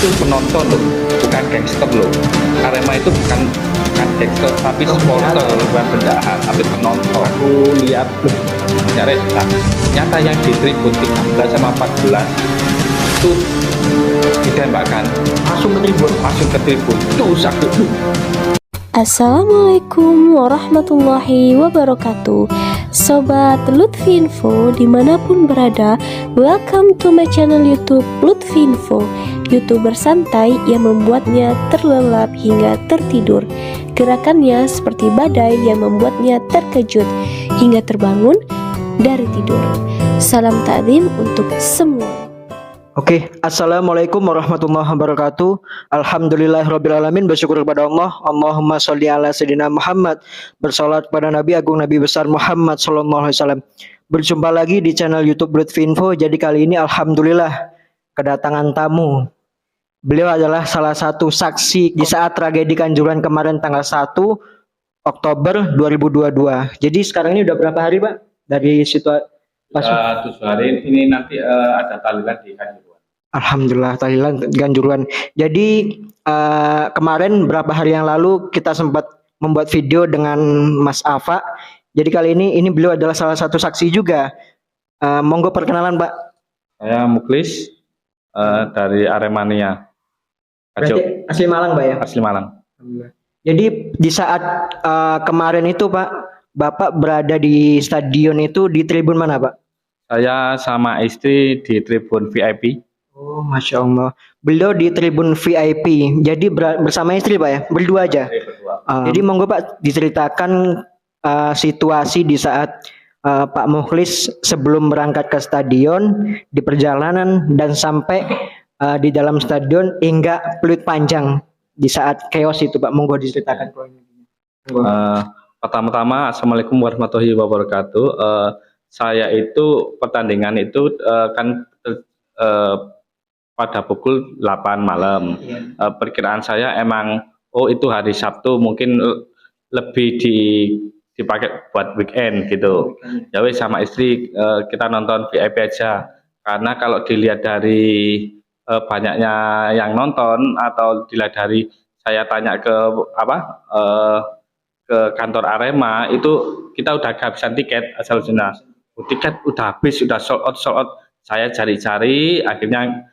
itu penonton loh, bukan gangster loh. Arema itu bukan gangster, tapi supporter, bukan penjahat, tapi penonton. Aku lihat loh, ternyata yang di tribun 13 sama 14 itu ditembakkan langsung ke tribun itu sakit. Assalamualaikum warahmatullahi wabarakatuh. Sobat Lutfi Info dimanapun berada, welcome to my channel YouTube Lutfi Info, YouTuber santai yang membuatnya terlelap hingga tertidur. Gerakannya seperti badai yang membuatnya terkejut hingga terbangun dari tidur. Salam takdim untuk semua. Oke, assalamualaikum warahmatullahi wabarakatuh. Alhamdulillahirrabbilalamin. Bersyukur kepada Allah. Allahumma sholli ala sayyidina Muhammad. Bersalat kepada Nabi Agung Nabi Besar Muhammad sallallahu alaihi wasallam. Berjumpa lagi di channel YouTube Lutfi Info. Jadi kali ini alhamdulillah kedatangan tamu. Beliau adalah salah satu saksi di saat tragedi Kanjuruhan kemarin tanggal 1 Oktober 2022. Jadi sekarang ini udah berapa hari, Pak? Dari situasi 7 hari ini nanti ada tahlilan di Kanjuruhan. Alhamdulillah tahlilan Kanjuruhan. Jadi kemarin berapa hari yang lalu kita sempat membuat video dengan Mas Afa. Jadi kali ini beliau adalah salah satu saksi juga. Monggo perkenalan, Pak. Saya Muklis dari Aremania. Berarti asli Malang, Pak ya? Asli Malang. Jadi di saat kemarin itu, Pak, Bapak berada di stadion itu di tribun mana, Pak? Saya sama istri di tribun VIP. Oh, Masya Allah. Beliau di tribun VIP. Jadi bersama istri, Pak ya? Berdua aja? Jadi monggo, Pak, diceritakan situasi di saat Pak Mukhlis sebelum berangkat ke stadion, di perjalanan, dan sampai di dalam stadion hingga peluit panjang di saat chaos itu, Pak. Monggo diceritakan. Pertama-tama, Assalamualaikum warahmatullahi wabarakatuh. Saya itu pertandingan itu kan pada pukul 8 malam. Perkiraan saya emang itu hari Sabtu, mungkin lebih dipakai buat weekend gitu. Ya wes, sama istri kita nonton VIP aja. Karena kalau dilihat dari banyaknya yang nonton, atau dilihat dari saya tanya ke ke kantor Arema, itu kita udah kehabisan tiket asal jelas. Tiket udah habis, udah sold out. Saya cari-cari, akhirnya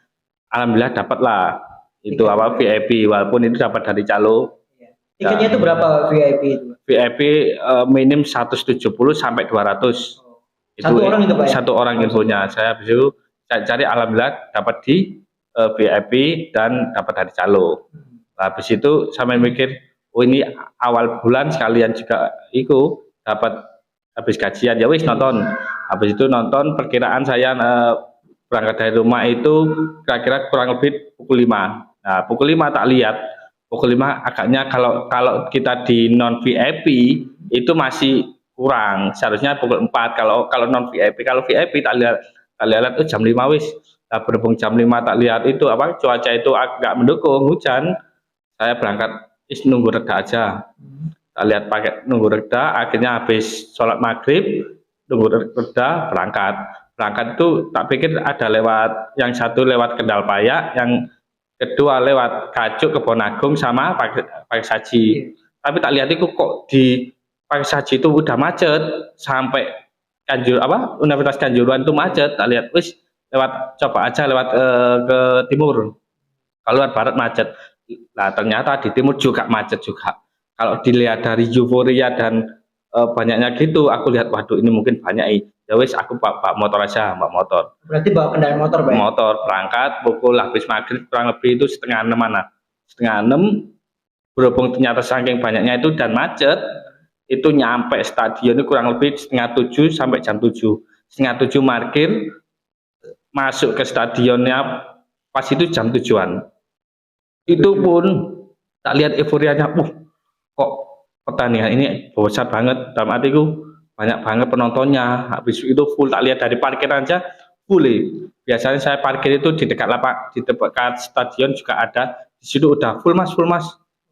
alhamdulillah dapatlah itu VIP, walaupun itu dapat dari calo. Tiketnya itu berapa VIP itu? VIP minim 170 sampai 200. Satu orang itu, Pak ya? Satu orang infonya. Saya habis itu cari, alhamdulillah dapat di VIP dan dapat dari calo. Habis itu sampai mikir, oh ini awal bulan sekalian juga dapat habis gajian, ya wis nonton. Habis itu nonton, perkiraan saya berangkat dari rumah itu kira-kira kurang lebih pukul 5. Nah, pukul 5 tak lihat. Pukul 5 agaknya kalau kita di non VIP itu masih kurang. Seharusnya pukul 4 kalau non VIP. Kalau VIP tak lihat jam 5 wis. Nah, berhubung jam 5 tak lihat itu cuaca itu agak mendukung, hujan. Saya berangkat nunggu reda aja. Kita lihat pakai nunggu reda, akhirnya habis sholat maghrib, nunggu reda, berangkat itu tak pikir ada lewat, yang satu lewat Kendal Payak, yang kedua lewat Kajuk, Kebon Agung, sama Pakai Saji. Tapi tak lihat itu kok di Pakai Saji itu udah macet sampai Universitas Kanjuruhan itu macet. Tak lihat, wis coba aja lewat ke timur. Kalau lewat barat macet. Nah, ternyata di timur juga macet juga. Kalau dilihat dari euforia dan banyaknya gitu, aku lihat waduh ini mungkin banyak. Ya wis, aku bawa motor aja, bawa motor. Berarti bawa kendaraan motor, Pak? Motor, berangkat pukul habis maghrib kurang lebih itu 5:30. 5:30, berhubung ternyata saking banyaknya itu dan macet, itu nyampe stadion itu kurang lebih 6:30 sampai jam 7. 6:30 parkir, masuk ke stadionnya pas itu jam 7-an. Itu pun tak lihat euforianya, kok pertandingan ini besar banget, dalam artiku banyak banget penontonnya. Habis itu full, tak lihat dari parkir aja full. Biasanya saya parkir itu di dekat stadion juga ada, di situ udah full mas.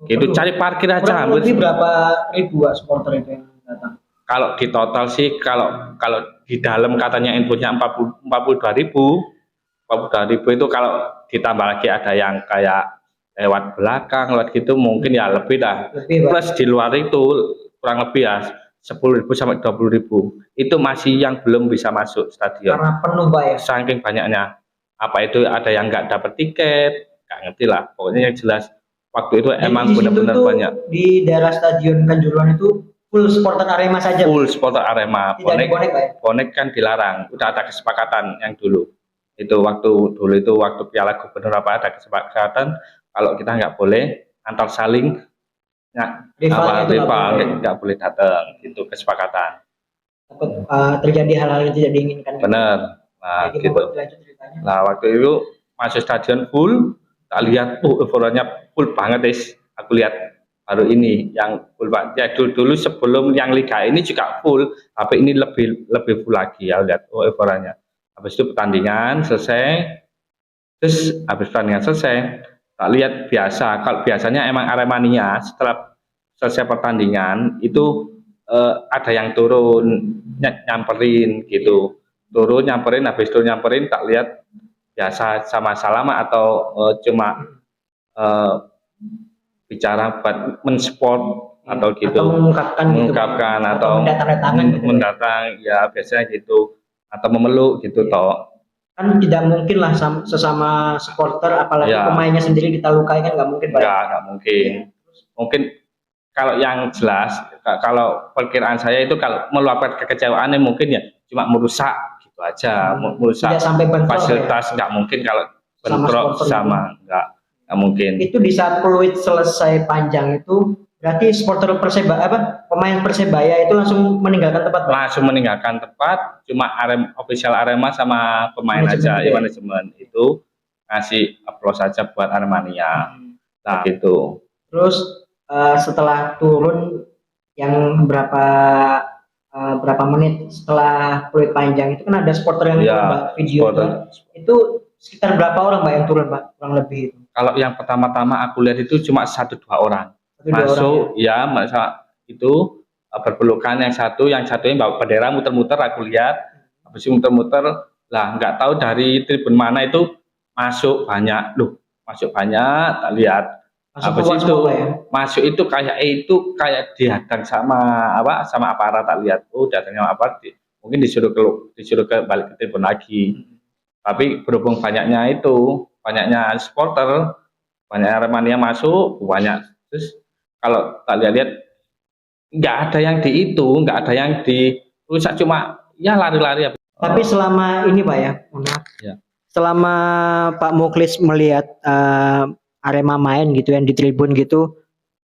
Gitu, cari parkir aja. Berarti berapa ribu supporter itu yang datang? Kalau di total sih, kalau di dalam katanya infonya 42.000. 42.000 itu kalau ditambah lagi ada yang kayak lewat belakang, lewat gitu mungkin ya lebih dah. Lebih, Pak. Plus di luar itu kurang lebih ya 10.000 sampai 20.000 itu masih yang belum bisa masuk stadion. Karena penuh, Pak ya. Saking banyaknya. Apa itu ada yang nggak dapat tiket, nggak ngerti lah. Pokoknya yang jelas waktu itu Jadi emang di situ benar-benar tuh, banyak. di daerah Stadion Kanjuruhan itu full supporter Arema saja, Full supporter Arema. tidak ada bonek, Pak ya. Bonek kan dilarang. Udah ada kesepakatan yang dulu. Itu waktu dulu itu waktu Piala Gubernur apa ada kesepakatan kalau kita nggak boleh antar saling rival nggak boleh datang, itu kesepakatan. Takut terjadi hal-hal yang tidak diinginkan. Bener. Nah, jadi, gitu. Nah, waktu itu masuk stadion full, tak lihat, euforianya full banget, aku lihat baru ini yang full, Pak. Ya dulu sebelum yang Liga ini juga full, tapi ini lebih full lagi ya, lihat euforianya. Habis itu pertandingan selesai, terus habis pertandingan selesai, tak lihat biasa. Kalau biasanya emang Aremania setelah selesai pertandingan itu ada yang turun nyamperin gitu, turun nyamperin, habis itu nyamperin tak lihat biasa sama salaman atau cuma bicara buat mensupport atau gitu, mengungkapkan atau mendatang ya biasanya gitu, atau memeluk gitu toh. Kan tidak mungkin lah sesama supporter, apalagi ya, pemainnya sendiri kita lukai kan nggak mungkin, Pak. Nggak mungkin. Mungkin kalau yang jelas, kalau perkiraan saya itu kalau meluapkan kekecewaannya mungkin ya cuma merusak gitu aja, merusak fasilitas, nggak mungkin kalau bentrok sama nggak mungkin. Itu di saat peluit selesai panjang itu berarti supporter pemain Persebaya itu langsung meninggalkan tempat, Pak? Langsung meninggalkan tempat, cuma official Arema sama pemain aja, ya manajemen itu ngasih aplaus saja buat Aremania. Nah gitu. Terus setelah turun yang berapa menit setelah peluit panjang itu kan ada supporter yang video itu sekitar berapa orang, Pak, yang turun, Pak, kurang lebih itu? Kalau yang pertama-tama aku lihat itu cuma 1-2 orang masuk ya, masa itu berpelukan, yang satunya bawa bendera muter-muter, aku lihat habis muter-muter lah, nggak tahu dari tribun mana itu masuk banyak tak lihat. Habis itu masuk itu kayak dihadang sama aparat, tak lihat. Datangnya aparat, mungkin disuruh balik ke tribun lagi. Tapi berhubung banyaknya supporter, banyak Aremania masuk banyak, terus kalau tak lihat nggak ada yang dirusak, cuma ya lari-lari. Tapi selama ini, Pak ya, selama Pak Mukhlis melihat Arema main gitu yang di tribun gitu,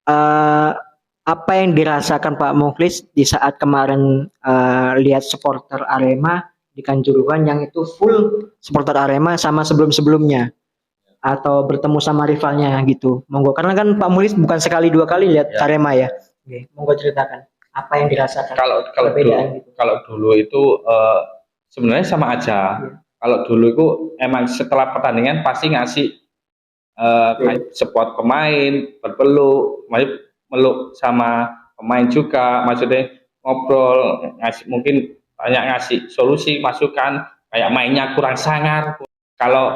apa yang dirasakan Pak Mukhlis di saat kemarin lihat supporter Arema di Kanjuruhan yang itu full supporter Arema sama sebelum-sebelumnya atau bertemu sama rivalnya gitu? Monggo, karena kan Pak Mukhlis bukan sekali dua kali lihat Arema ya. Oke, monggo ceritakan apa yang dirasakan. Kalau dulu itu sebenarnya sama aja. Kalau dulu itu emang setelah pertandingan pasti ngasih support pemain, berpeluk, meluk sama pemain juga, maksudnya ngobrol, mungkin banyak ngasih solusi, masukan, kayak mainnya kurang sangar. Kalau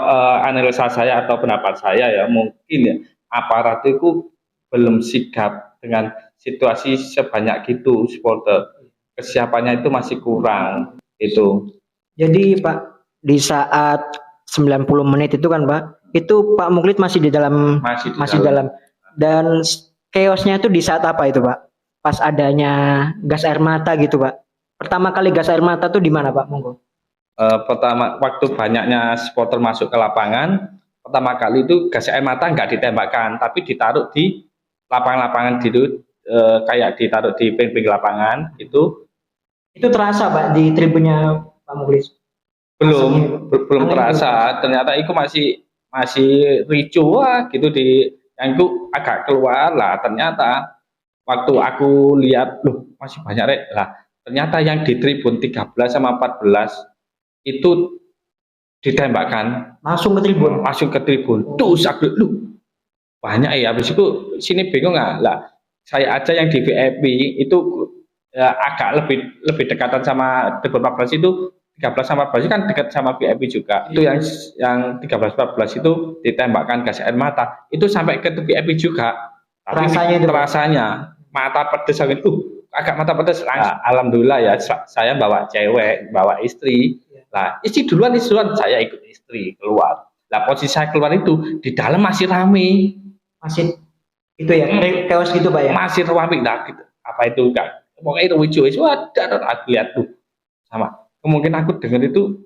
analisa saya atau pendapat saya ya, mungkin ya aparat itu belum sigap dengan situasi sebanyak gitu, supporter kesiapannya itu masih kurang itu. Jadi Pak, di saat 90 menit itu kan, Pak, itu Pak Mukhlis masih di dalam, masih dalam. Dan chaosnya itu di saat apa itu, Pak? Pas adanya gas air mata gitu, Pak. Pertama kali gas air mata tuh di mana, Pak? Monggo. Pertama, waktu banyaknya supporter masuk ke lapangan, pertama kali itu gas air mata nggak ditembakkan, tapi ditaruh di lapangan-lapangan gitu, kayak ditaruh di pinggir lapangan itu. Itu terasa, Pak, di tribunnya Pak Mukhlis? Belum terasa. Ternyata itu masih ricuh gitu, yang itu agak keluar lah. Ternyata waktu aku lihat, masih banyak lah. Ternyata yang di tribun 13 sama 14 itu ditembakkan langsung ke tribun. Tuh banyak ya. Habis itu sini bingung nggak lah. Saya aja yang di VIP itu agak lebih dekatan sama tribun 14 itu 13 sama 14 itu kan dekat sama VIP juga. Itu yang 13 14 itu ditembakkan gas air mata. Itu sampai ke VIP juga. Tapi Rasanya itu, Pak? rasanya mata pedes agak mata pedes. Nah, alhamdulillah ya saya bawa cewek, bawa istri. Lah, istri duluan, saya ikut istri keluar. Lah posisi saya keluar itu di dalam masih rame. Masih itu ya, chaos gitu Pak ya. Masih rame lah gitu. Apa itu kan? Pokoknya itu hijau, ada aku lihat tuh sama. Kemungkinan aku dengar itu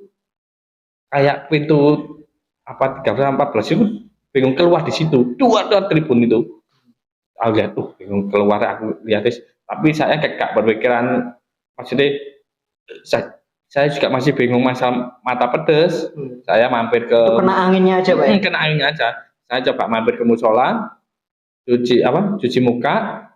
kayak pintu apa 13 14 itu bingung keluar di situ. Dua tribun itu. Aku lihat tuh bingung keluar, aku lihat tapi saya gak berpikiran maksudnya saya juga masih bingung masalah mata pedes. Saya mampir ke Itu kena anginnya aja Pak ya? kena anginnya aja. Saya coba mampir ke musola, cuci muka.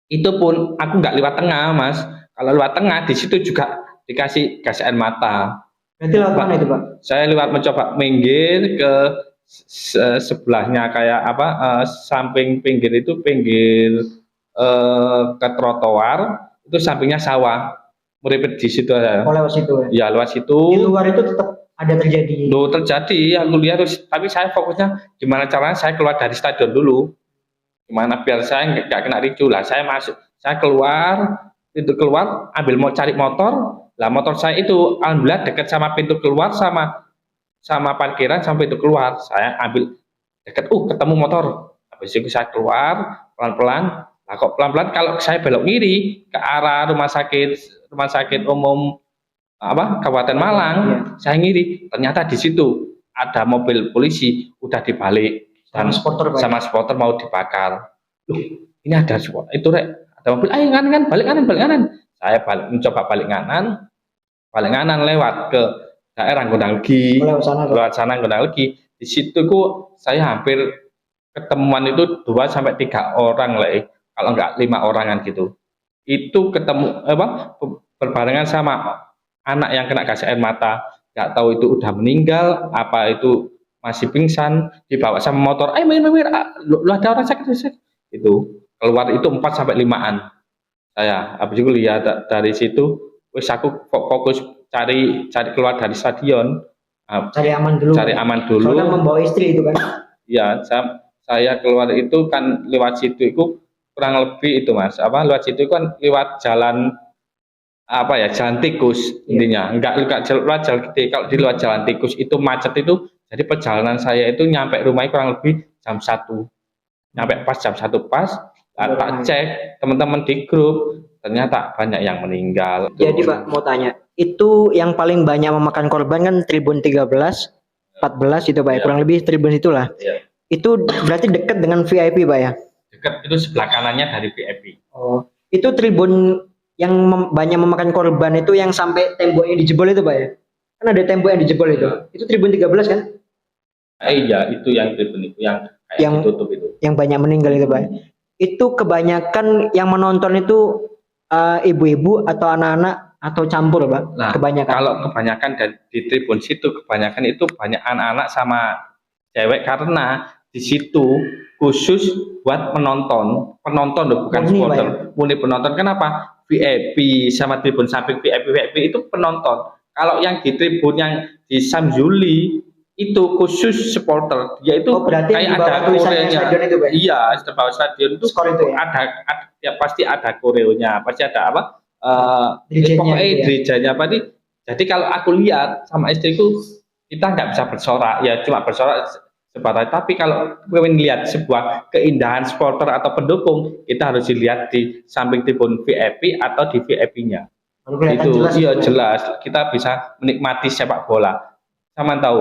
Itu pun aku nggak lewat tengah, Mas. Kalau lewat tengah di situ juga dikasih gas air mata. Berarti lewat mana itu Pak? Saya lewat mencoba minggir ke sebelahnya kayak apa, samping pinggir itu pinggir ke trotoar, itu sampingnya sawah. Meripet di situ aja. Oh, lewat situ ya? Ya lewat situ. Di luar itu tetap ada terjadi? Loh, terjadi, aku lihat tapi saya fokusnya gimana caranya saya keluar dari stadion dulu. Gimana biar saya nggak kena ricu lah. Saya masuk, saya keluar, pintu keluar, ambil mau cari motor. Lah motor saya itu alhamdulillah dekat sama pintu keluar sama parkiran sampai pintu keluar. Saya ambil dekat, ketemu motor. Habis itu saya keluar pelan-pelan. Nah kok pelan-pelan kalau saya belok kiri ke arah rumah sakit umum apa Kabupaten Malang, saya ngiri. Ternyata di situ ada mobil polisi udah dibalik dan sama supporter mau dibakar. Loh, ini ada supporter itu ada mobil, ayo kan balik kanan. Saya mencoba balik kanan lewat ke daerah Gondanggi, lewat sana Gondanggi. Di situ saya hampir ketemuan itu 2 sampai 3 orang lah, kalau enggak 5 orangan gitu. Itu ketemu berbarengan sama anak yang kena gas air mata, nggak tahu itu udah meninggal apa itu masih pingsan, dibawa sama motor, ayo main lu ada orang sakit itu keluar itu 4 sampai 5-an. Saya habis itu lihat dari situ, wis aku fokus cari keluar dari stadion, cari aman dulu. Soalnya membawa istri itu kan? Ya, saya keluar itu kan lewat situ itu kurang lebih itu Mas, lewat situ kan lewat jalan jalan tikus intinya, enggak lewat jalan gede. Kalau di luar jalan tikus itu macet itu, jadi perjalanan saya itu nyampe rumahnya kurang lebih jam 1, nyampe pas jam 1 pas, tak cek teman-teman di grup, ternyata banyak yang meninggal. Jadi Pak mau tanya, itu yang paling banyak memakan korban kan tribun 13, 14 itu Pak ya, kurang lebih tribun itulah. Itu berarti dekat dengan VIP Pak ya? Dekat, itu sebelah kanannya dari VIP. Oh, itu tribun yang banyak memakan korban itu yang sampai temboknya dijebol itu Pak ya? Kan ada tembok yang dijebol itu. Itu tribun 13 kan? Iya, itu yang tribun itu yang ditutup itu. Yang banyak meninggal itu Pak. Itu kebanyakan yang menonton itu ibu-ibu atau anak-anak atau campur Pak? Nah, kebanyakan. Kalau kebanyakan di tribun situ kebanyakan itu banyak anak-anak sama cewek karena di situ khusus buat penonton loh, bukan supporter. Murni penonton. Kenapa? VIP sama tribun samping VIP itu penonton. Kalau yang di tribun yang di Samsuli itu khusus supporter. Dia itu kayak ada koreonya. Iya, di bawah stadion itu ada ya pasti ada koreonya, pasti ada pokoknya gerejanya Jadi kalau aku lihat sama istriku, kita nggak bisa bersorak, ya cuma bersorak sebatas. Tapi kalau ingin lihat sebuah keindahan supporter atau pendukung, kita harus dilihat di samping tribun VIP atau di VIP-nya. Itu jelas kita bisa menikmati sepak bola. Sama tahu,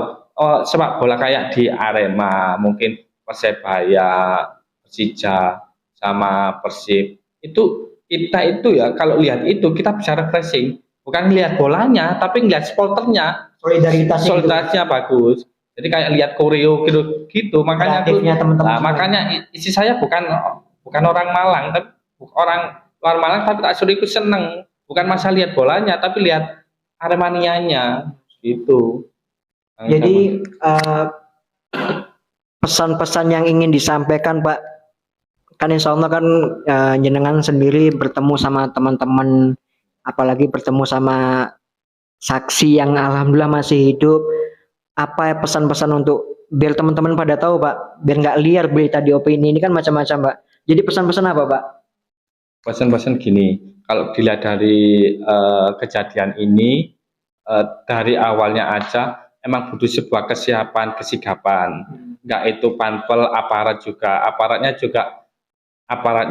sepak bola kayak di Arema, mungkin Persebaya, Persija, sama Persib. Itu kita itu ya kalau lihat itu kita bisa refreshing, bukan lihat bolanya, tapi lihat supporternya. Solidaritasnya bagus. Jadi kayak lihat koreo gitu, makanya makanya isi saya bukan orang Malang, tapi orang luar Malang, tapi tak suruh ikut seneng, bukan masalah lihat bolanya, tapi lihat Aremanianya gitu. Jadi pesan-pesan yang ingin disampaikan Pak, kan insya Allah kan jenengan sendiri bertemu sama teman-teman, apalagi bertemu sama saksi yang alhamdulillah masih hidup. Apa pesan-pesan untuk biar teman-teman pada tahu Pak, biar nggak liar berita di opini ini kan macam-macam Pak. Jadi pesan-pesan apa Pak? Pesan-pesan gini, kalau dilihat dari kejadian ini, dari awalnya aja emang butuh sebuah kesiapan, kesigapan. Nggak itu panpel, aparatnya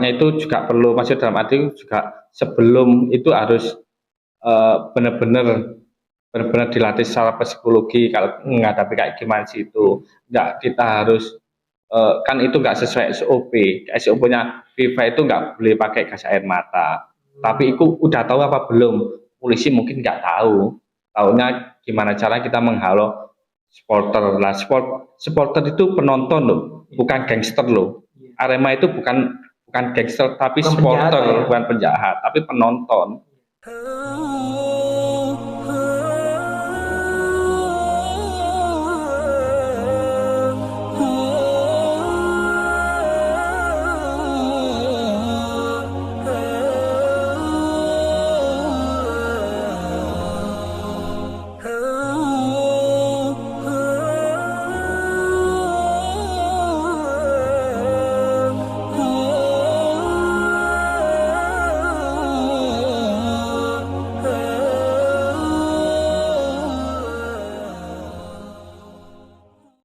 itu juga perlu, maksud dalam arti juga sebelum itu harus benar-benar dilatih secara psikologi kalau menghadapi kayak gimana sih itu. Nggak, kita harus kan itu nggak sesuai SOP. SOP-nya FIFA itu nggak boleh pakai gas air mata. Tapi itu udah tahu apa belum? Polisi mungkin nggak tahu. Taunya gimana cara kita menghalau supporter lah. Supporter itu penonton loh, bukan gangster loh. Arema itu bukan gangster tapi supporter, bukan penjahat, tapi penonton.